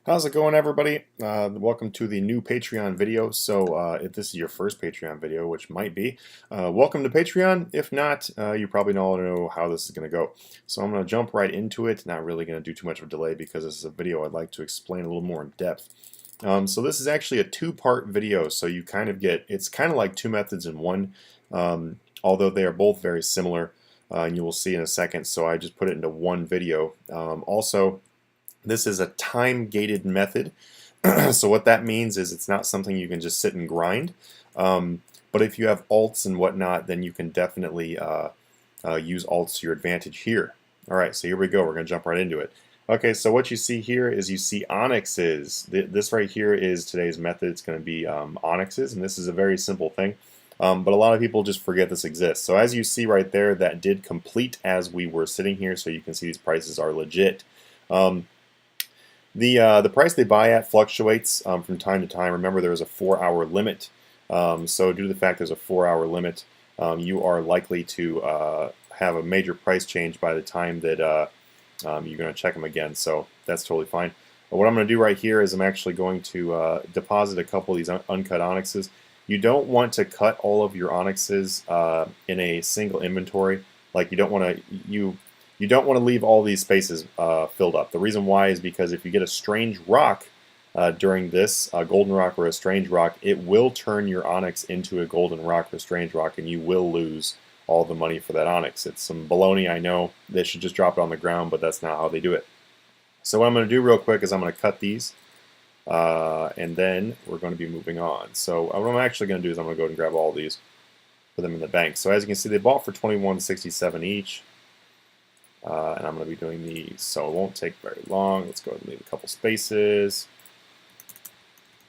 How's it going, everybody? Welcome to the new Patreon video. So, if this is your first Patreon video, which might be, welcome to Patreon. If not, you probably all know how this is going to go. So I'm going to jump right into it. Not really going to do too much of a delay because this is a video I'd like to explain a little more in depth. So this is actually a two-part video. So you kind of get, it's kind of like two methods in one, although they are both very similar, and you will see in a second. So I just put it into one video. Also, this is a time-gated method. So what that means is it's not something you can just sit and grind. But if you have alts and whatnot, then you can definitely use alts to your advantage here. All right, so here we go. We're going to jump right into it. Okay, so what you see here is you see Onyxes. This right here is today's method. It's going to be Onyxes, and this is a very simple thing. But a lot of people just forget this exists. So as you see right there, that did complete as we were sitting here, so you can see these prices are legit. The price they buy at fluctuates from time to time. Remember, there's a 4-hour limit. So due to the fact there's a 4-hour limit, you are likely to have a major price change by the time that you're going to check them again. So that's totally fine. But what I'm going to do right here is I'm actually going to deposit a couple of these uncut onyxes. You don't want to cut all of your onyxes in a single inventory. Like you don't want to leave all these spaces filled up. The reason why is because if you get a strange rock during this, a golden rock or a strange rock, it will turn your onyx into a golden rock or strange rock, and you will lose all the money for that onyx. It's some baloney, I know. They should just drop it on the ground, but that's not how they do it. So what I'm going to do real quick is I'm going to cut these, and then we're going to be moving on. So what I'm actually going to do is I'm going to go ahead and grab all these, put them in the bank. So as you can see, they bought for $21.67 each. And I'm going to be doing these, so it won't take very long. Let's go ahead and leave a couple spaces.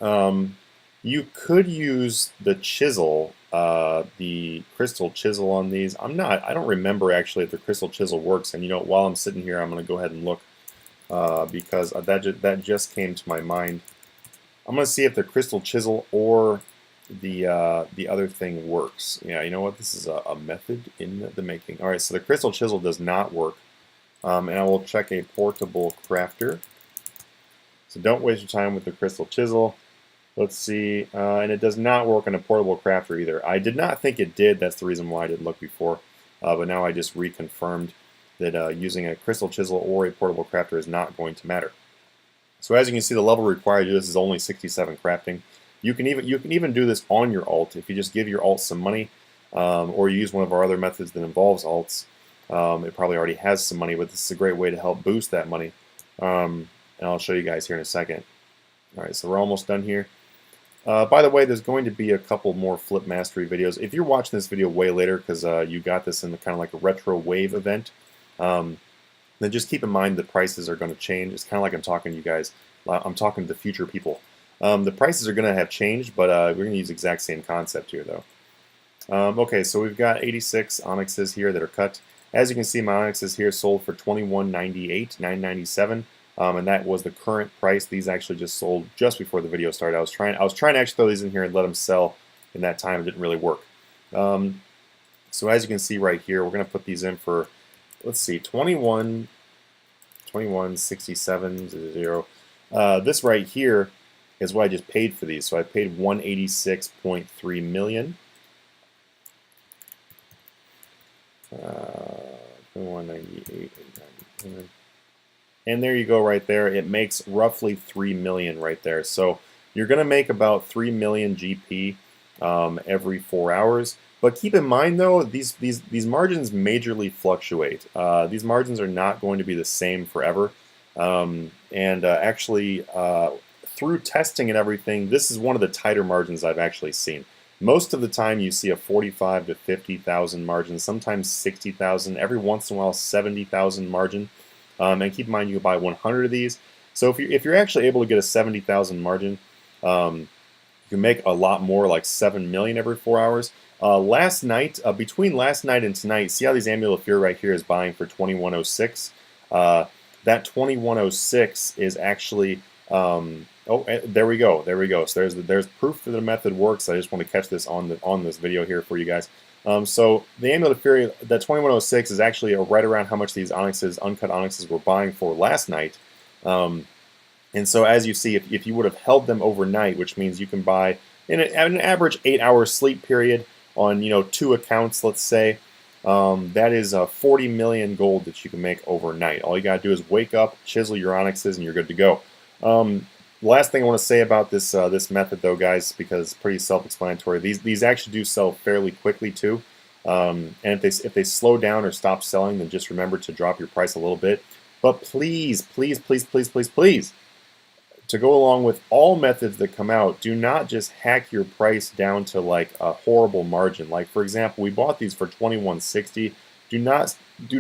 You could use the chisel, the crystal chisel on these. I don't remember actually if the crystal chisel works. And while I'm sitting here, I'm going to go ahead and look because that just came to my mind. I'm going to see if the crystal chisel or the other thing works. Yeah, you know what? This is a method in the making. All right, so the crystal chisel does not work, and I will check a portable crafter. So don't waste your time with the crystal chisel. Let's see, and it does not work on a portable crafter either. I did not think it did. That's the reason why I didn't look before, but now I just reconfirmed that using a crystal chisel or a portable crafter is not going to matter. So as you can see, the level required to do this is only 67 crafting. You can even do this on your alt if you just give your alt some money, or you use one of our other methods that involves alts. It probably already has some money, but this is a great way to help boost that money. And I'll show you guys here in a second. All right, so we're almost done here. By the way, there's going to be a couple more flip mastery videos. If you're watching this video way later because you got this in the kind of like a retro wave event, then just keep in mind the prices are going to change. It's kind of like I'm talking to you guys. I'm talking to the future people. The prices are going to have changed, but we're going to use the exact same concept here, though. Okay, so we've got 86 onyxes here that are cut. As you can see, my onyxes here sold for $21.98, $9.97, and that was the current price. These actually just sold just before the video started. I was trying to actually throw these in here and let them sell in that time. It didn't really work. So as you can see right here, we're going to put these in for, let's see, 21.67. This right here is what I just paid for these. So I paid 186.3 million. 2198, and there you go right there. It makes roughly 3 million right there. So you're going to make about 3 million GP every 4 hours. But keep in mind though, these margins majorly fluctuate. These margins are not going to be the same forever. Actually, through testing and everything, this is one of the tighter margins I've actually seen. Most of the time you see a 45 to 50,000 margin, sometimes 60,000, every once in a while 70,000 margin. And keep in mind you can buy 100 of these. So if you're actually able to get a 70,000 margin, you can make a lot more, like 7 million every 4 hours. Last night, between last night and tonight, see how these Amulet of Fear right here is buying for 2106? That 2106 is actually, there we go. So there's proof that the method works. I just want to catch this on this video here for you guys. So the Amulet of Fury, that 2106 is actually right around how much these onyxes, uncut onyxes, were buying for last night. And so as you see, if you would have held them overnight, which means you can buy in an average 8-hour sleep period on 2 accounts, let's say, that is 40 million gold that you can make overnight. All you got to do is wake up, chisel your onyxes, and you're good to go. Last thing I want to say about this method, though, guys, because it's pretty self-explanatory. These actually do sell fairly quickly too. And if they slow down or stop selling, then just remember to drop your price a little bit. But please, please, please, please, please, please, to go along with all methods that come out, do not just hack your price down to like a horrible margin. Like, for example, we bought these for 21.60. Do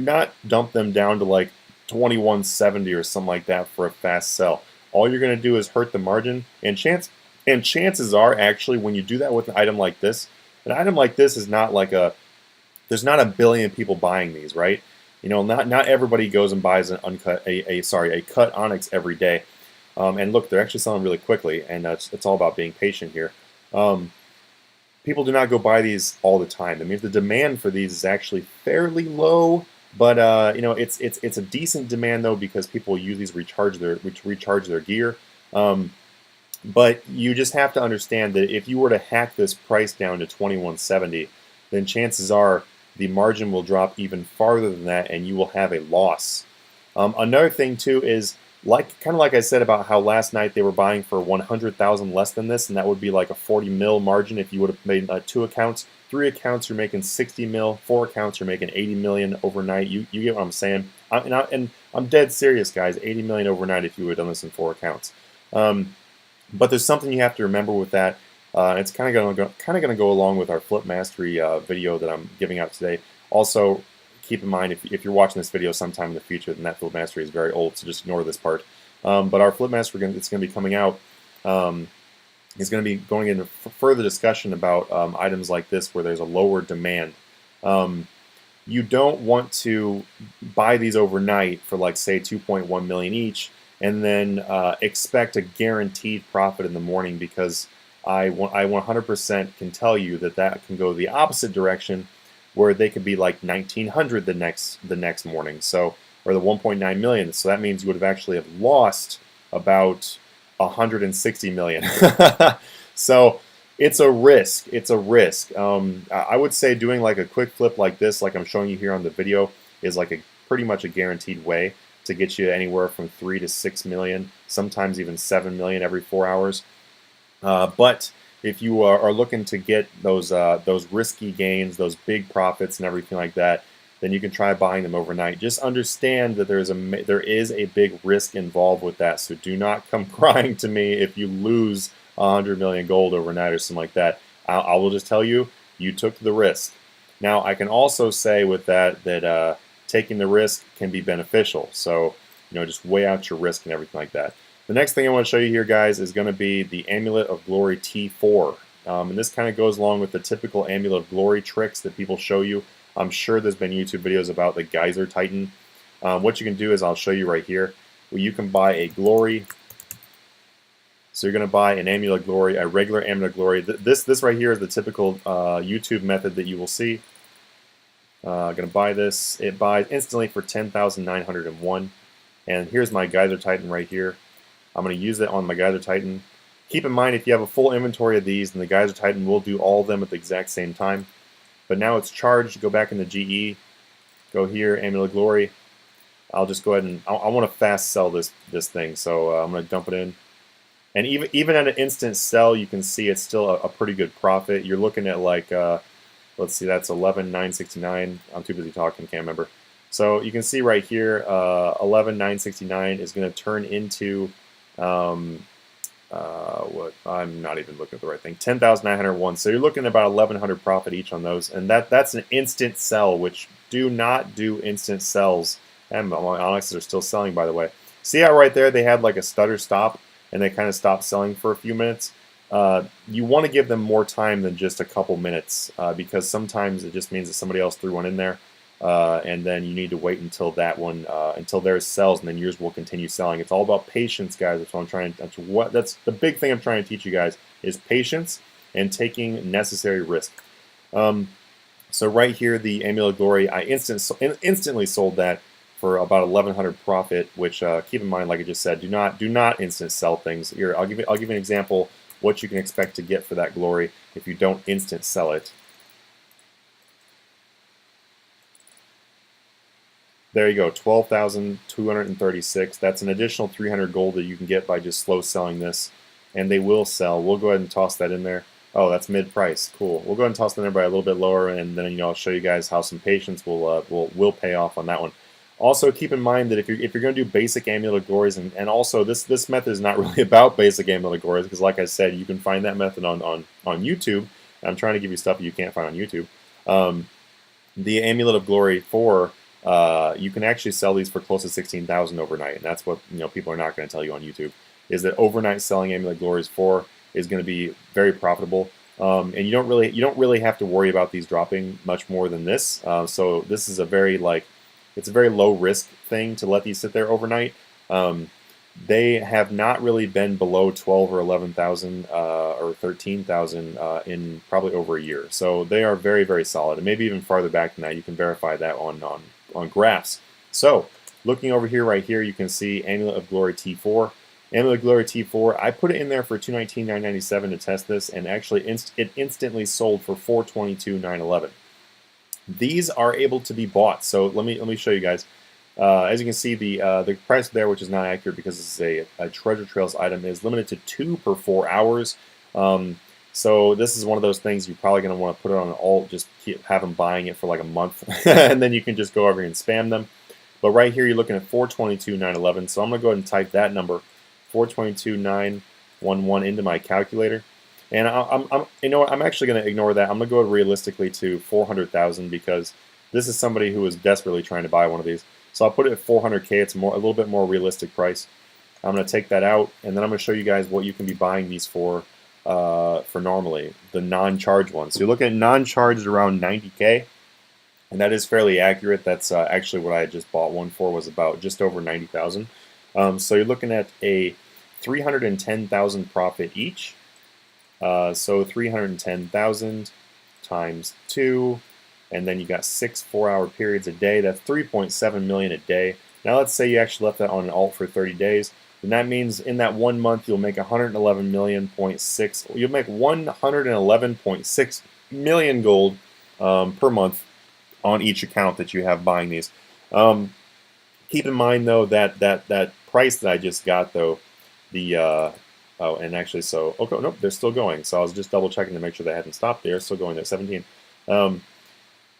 not dump them down to like 21.70 or something like that for a fast sell. All you're going to do is hurt the margin, and chances are, actually, when you do that with an item like this is not like there's not a billion people buying these, right? Not everybody goes and buys a cut onyx every day. And look, they're actually selling really quickly, and it's all about being patient here. People do not go buy these all the time. I mean, the demand for these is actually fairly low, but it's a decent demand though, because people use these to recharge their gear. But you just have to understand that if you were to hack this price down to 21.70, then chances are the margin will drop even farther than that, and you will have a loss. Another thing too is, kind of like I said about how last night they were buying for 100,000 less than this, and that would be like a 40 mil margin if you would have made 2 accounts. 3 accounts, you're making 60 mil. 4 accounts, you're making 80 million overnight. You get what I'm saying? And I'm dead serious, guys. 80 million overnight if you would have done this in 4 accounts. But there's something you have to remember with that. It's kind of going to go along with our flip mastery video that I'm giving out today. Also, keep in mind, if you're watching this video sometime in the future, then that flip mastery is very old, so just ignore this part. But our flip mastery, it's going to be coming out. Is going to be going into further discussion about items like this where there's a lower demand. You don't want to buy these overnight for, like, say 2.1 million each, and then expect a guaranteed profit in the morning, because I 100% can tell you that can go the opposite direction, where they could be like 1,900 the next morning, so, or the 1.9 million. So that means you would have actually lost about 160 million. So it's a risk. It's a risk. I would say doing like a quick flip like this, like I'm showing you here on the video, is like pretty much a guaranteed way to get you anywhere from 3 to 6 million, sometimes even 7 million every 4 hours. But if you are looking to get those risky gains, those big profits and everything like that, then you can try buying them overnight. Just understand that there is a big risk involved with that. So do not come crying to me if you lose 100 million gold overnight or something like that. I will just tell you, you took the risk. Now, I can also say with that taking the risk can be beneficial. So, just weigh out your risk and everything like that. The next thing I want to show you here, guys, is going to be the Amulet of Glory T4. And this kind of goes along with the typical Amulet of Glory tricks that people show you. I'm sure there's been YouTube videos about the Geyser Titan. What you can do is, I'll show you right here, where you can buy a Glory. So you're going to buy an Amulet of Glory, a regular Amulet of Glory. This right here is the typical YouTube method that you will see. Going to buy this. It buys instantly for 10,901. And here's my Geyser Titan right here. I'm going to use it on my Geyser Titan. Keep in mind, if you have a full inventory of these, then the Geyser Titan will do all of them at the exact same time. But now it's charged. Go back into GE. Go here, Amulet of Glory. I'll just go ahead and I want to fast sell this thing, so I'm going to dump it in. And even at an instant sell, you can see it's still a pretty good profit. You're looking at like, let's see, that's 11,969. I'm too busy talking, can't remember. So you can see right here, 11,969 is going to turn into what, I'm not even looking at the right thing, 10,901. So you're looking at about 1,100 profit each on those, and that's an instant sell, which do not do instant sells. And my Onyxes are still selling, by the way. See how right there they had like a stutter stop, and they kind of stopped selling for a few minutes. You want to give them more time than just a couple minutes, because sometimes it just means that somebody else threw one in there, and then you need to wait until that one, until theirs sells, and then yours will continue selling. It's all about patience, guys. That's what I'm trying. That's the big thing I'm trying to teach you guys, is patience and taking necessary risk. So right here, the Amulet of Glory, I instantly sold that for about 1,100 profit. Which keep in mind, like I just said, do not instant sell things. Here, I'll give you an example what you can expect to get for that glory if you don't instant sell it. There you go, 12,236. That's an additional 300 gold that you can get by just slow selling this, and they will sell. We'll go ahead and toss that in there. Oh, that's mid-price. Cool. We'll go ahead and toss that in by a little bit lower, and then I'll show you guys how some patience will pay off on that one. Also, keep in mind that if you're going to do basic Amulet of Glories, and also this method is not really about basic Amulet of Glories, because like I said, you can find that method on YouTube. I'm trying to give you stuff you can't find on YouTube. The Amulet of Glory 4. You can actually sell these for close to 16,000 overnight, and that's what people are not going to tell you on YouTube. Is that overnight selling Amulet Glories 4 is going to be very profitable, and you don't really have to worry about these dropping much more than this. So this is a very it's a very low risk thing to let these sit there overnight. They have not really been below 12 or 11,000 or 13,000 in probably over a year. So they are very, very solid, and maybe even farther back than that. You can verify that on graphs. So looking over here, right here, you can see Amulet of Glory T4. Amulet of Glory T4, I put it in there for $219,997 to test this, and actually it instantly sold for $422,911. These are able to be bought. So let me show you guys. As you can see, the price there, which is not accurate because this is a Treasure Trails item, is limited to 2 per 4 hours. So this is one of those things you're probably going to want to put it on an alt, just have them buying it for like a month, and then you can just go over here and spam them. But right here, you're looking at 422,911. So I'm going to go ahead and type that number, 422,911, into my calculator. And I'm actually going to ignore that. I'm going to go realistically to 400,000 because this is somebody who is desperately trying to buy one of these. So I'll put it at 400K. It's a little bit more realistic price. I'm going to take that out, and then I'm going to show you guys what you can be buying these for normally, the non-charged ones. So you're looking at non-charged around 90K, and that is fairly accurate. That's actually what I just bought one for, was about just over 90,000. So you're looking at a 310,000 profit each. So 310,000 times 2, and then you got 6 4-hour periods a day. That's 3.7 million a day. Now let's say you actually left that on an alt for 30 days. Then that means in that 1 month you'll make 111 million. You'll make 111.6 million gold per month on each account that you have buying these. Keep in mind though that price that I just got though, the oh, and actually, so okay, nope, they're still going. So I was just double checking to make sure they hadn't stopped there. Still going there, 17.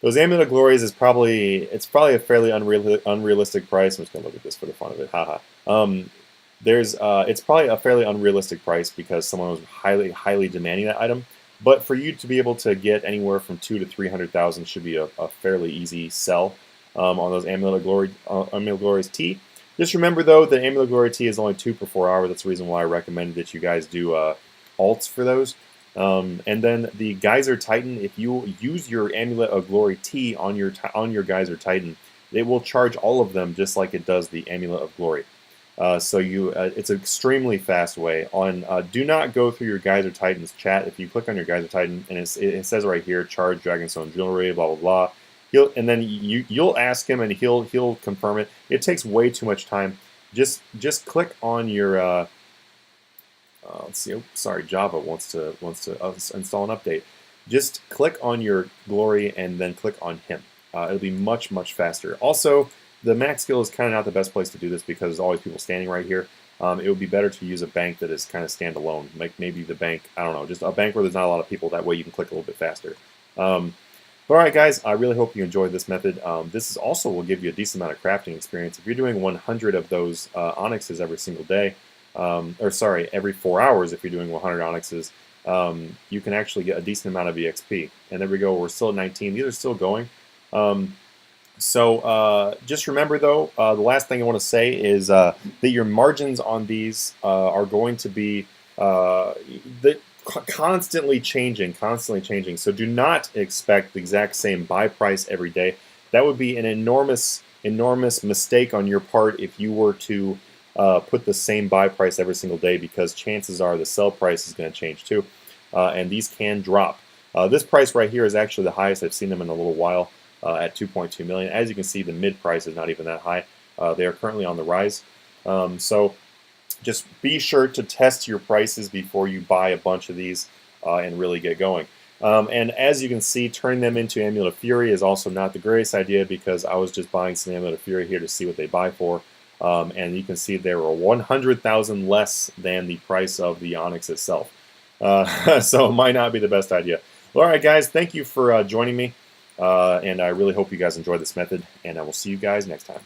Those Amulet of Glories is probably a fairly unrealistic price. I'm just gonna look at this for the fun of it. Haha. It's probably a fairly unrealistic price because someone was highly demanding that item. But for you to be able to get anywhere from 200,000 to 300,000 should be a fairly easy sell on those Amulet of Glories T. Just remember, though, that Amulet of Glory T is only 2 per 4 hour. That's the reason why I recommended that you guys do alts for those. And then the Geyser Titan, if you use your Amulet of Glory T on your Geyser Titan, it will charge all of them just like it does the Amulet of Glory. So it's an extremely fast way. Do not go through your Geyser Titan's chat. If you click on your Geyser Titan, and it says right here, charge Dragonstone Jewelry, blah, blah, blah. And then you'll ask him, and he'll confirm it. It takes way too much time. Just click on your. Let's see. Oh, sorry, Java wants to install an update. Just click on your Glory and then click on him. It'll be much faster. Also, the max skill is kind of not the best place to do this because there's always people standing right here. It would be better to use a bank that is kind of standalone, like maybe the bank. I don't know, just a bank where there's not a lot of people. That way you can click a little bit faster. But all right, guys, I really hope you enjoyed this method. This also will give you a decent amount of crafting experience. If you're doing 100 of those onyxes every single day, every 4 hours, if you're doing 100 onyxes, you can actually get a decent amount of EXP. And there we go. We're still at 19. These are still going. So just remember, though, the last thing I want to say is that your margins on these are going to be constantly changing. So do not expect the exact same buy price every day. That would be an enormous mistake on your part if you were to put the same buy price every single day, because chances are the sell price is going to change too, and these can drop. This price right here is actually the highest I've seen them in a little while. at 2.2 million. As you can see, the mid price is not even that high. They are currently on the rise. So just be sure to test your prices before you buy a bunch of these and really get going. And as you can see, turning them into Amulet of Fury is also not the greatest idea, because I was just buying some Amulet of Fury here to see what they buy for. And you can see they were 100,000 less than the price of the Onyx itself. So it might not be the best idea. Well, all right, guys, thank you for joining me. And I really hope you guys enjoyed this method, and I will see you guys next time.